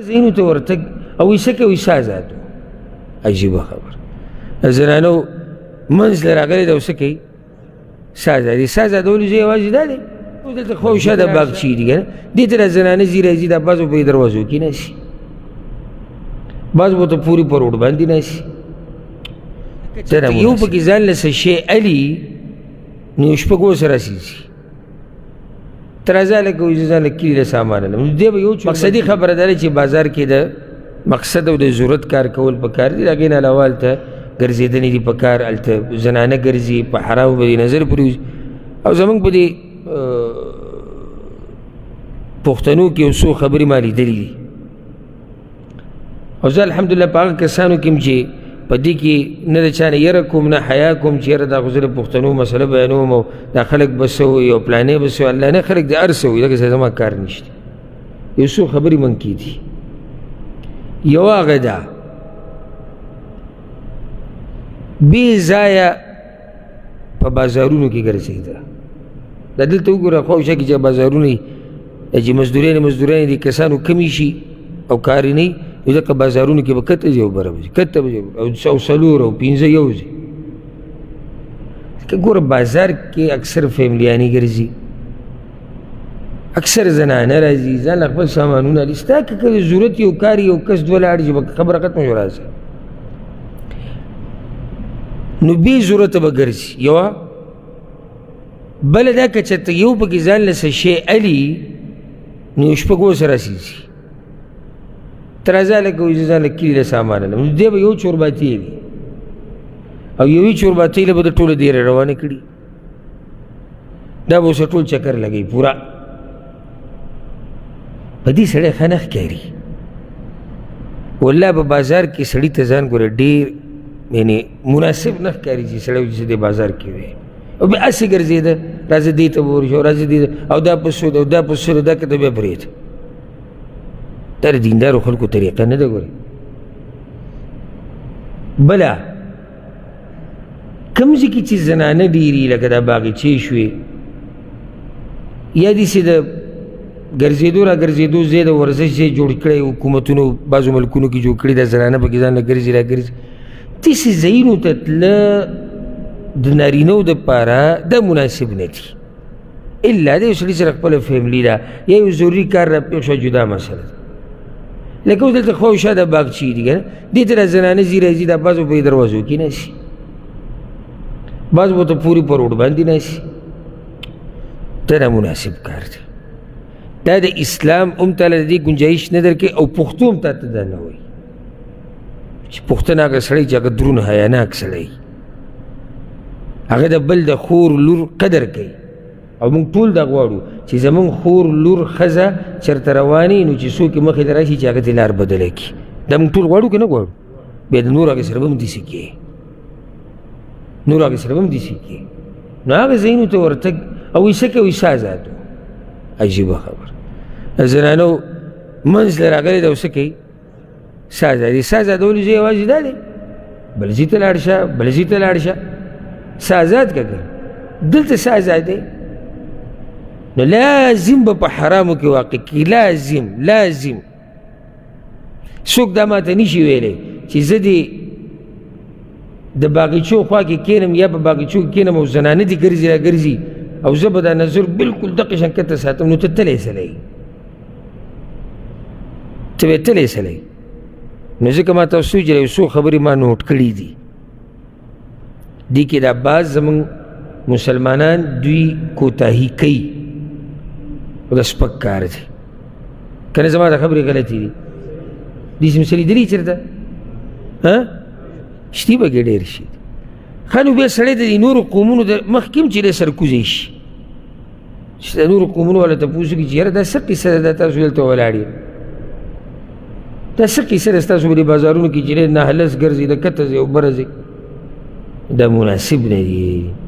زینو ته ورتګ او ویسه کوي څه ازاد و. عجیبه خبره زنانو منځ له راغلی ده او څه کوي څه ازادي څه ازادولو ځای یوازې دا دی دلته خوا او شاته باغچې دي که نه دې ته دا زنانه ځي راځي دا بعض به په دروازو کې ناستي بعض به ورته پورې په روډ باندې ناستي یو پکې ځان له څه شی الي نو یو شپږ اوسه راسېږي تر ازا لکه وایي زه ځان له کلي له سامان علم دې به یو مقصدي خبره دا چې بازار کې د مقصد او د ضرورت کار کول پکار دي د هغې نه علاوه هلته ګرځېدنې دي پکار هلته زنانه ګرځي په حرامو به دې نظر پرېوځي او زموږ په دې پښتنو کې یو څو خبرې ما لیدلي دي او زه الحمدلله په هغه کسانو کې یم چې په دې کې نه د چا نه یره کوم نه حیا کوم چې یاره دا خو زه د پښتنو مسله بیانوم او دا خلک به څه وایي او پلانې به څه وایي الله نه خلک د هر څه وایي دغه زما کار نشته یو څو خبرې من کې دي یو هغه ده بې ځایه په بازارونو کې ګرځېده دا دلته وګوره خوا او شا کې چې بازارونه وي چې مزدورانې دي کسانو کمې شي او کار یې نه وي نو ځکه بازارونو کې به کته ځي او بره به ځي کته به ځي او څلور او پنځه یو ځي ځکه ګوره بازار کې اکثر فیملیانې ګرځي اکثر زنانه راځي ځان له خپل سامانونه لري ستا که ضرورت یو کار یو کس دوه لاړ شي خبره ختمه شو راځه نو بې ضرورته به ګرځي یوه بله دا که چېرته یو پکې ځان له څه شی الي نو یو شپږ اوسه راسېږي تر ازا لکه وایي زه ځان له کلي له سامان علم نو دی به یو چورباتي وي او یوې چورباتۍ له به د ټوله دیره روانې کړي دا به اوسه ټول چکر لګوي پوره په دې سړی ښه نه ښکاري والله په بازار کې سړي ته ځان ګوره ډېر یعنې مناسب نه ښکاري چې سړی چې دې بازار کې وي او بیا هسې ګرځېده راځه دې ته به ورشو راځه دې ته او دا په سود او دا په سود دا که ته بیا پرېږده دا د دیندارو خلکو طریقه نه ده ګورې بله کوم ځای کې چې زنانه ډېري لکه دا باغچې شوې یا داسې د ګرځېدو را ګرځېدو ځای د ورزش ځای جوړ کړی حکومتونو بعضو ملکونو کې جوړ کړي دا زنانه پکې ځان له ګرځي را ګرځي داسې ځایونو ته تله د نارینهو دپاره دا مناسب نه دي الا د یو سړي سره خپله فیملي ده یا یو ضروري کار راپېښ شوه جدا مسله ده لکه اوس دلته خوا او شا د باغچې دي که نه دې ته دا زنانه ځي راځي دا بعض به په دروازو کې ناستي بعض به ورته پورې په روډ باندې ناستي دا نامناسب کار دی دا د اسلام هم تعالی د دې ګنجایش نه درکوي او پښتو هم تا ته دا نه وایي چې پښتون هغه سړی چې هغه دروند حیاناک سړی هغه د بل د خور لور قدر کوي او موږ ټول دا غواړو چې زموږ خور لور ښځه چېرته روانې نو چې څوک یې مخې ته راشي چې هغه دې لار بدله کړي دا موږ ټول غواړو که نه غواړو بیا د نور هغې سره به هم داسې کیې نور هغې سره به هم داسې کیې نو هغه ځایونو ته ورتګ او ویسه کوي څه ازاد و. عجیبه خبره زنانو منځ له راغلی ده او څه کوي څه ازادي څه ازادولو ځای یوازې دا دی بل ځای ته لاړ شه بل ځای ته لاړ شه څه ازاد که که دلته څه ازاد دی نو لازم به په حرامو کې واقع کړي لازم څوک دا ماته نشي ویلی چې زه دې د باغچو خوا کې کښېنم یا په باغچو کې کښېنم او زنانه دې ګرځي را ګرځي او زه به دا نظر بلکل دقې شان کته ساتم نو ته تلی سلی ته به تلی سلی نو ځکه ما تاسو وویل یو څو خبرې ما نوټ کړي دي دې کې دا بعض زموږ مسلمانان دوی کوتاهي کوي او دا سپک کار دی که نه زما دا خبرې غلطې دي داسې مسلې لیدلي چېرته شتي به کې ډېر شي ښه نو بیا سړی د دې نورو قومونو د مخکې هم چې دی سرکوزی شي چې د نورو قومونو والا تپوس وکړي چې یاره دا څه قصه ده دا تاسو دلته ولاړ یې دا څه قصه ده ستاسو په دې بازارونو کې چې دی نهلس ګرځي د کته ځي او بره ځي دا مناسب نه دي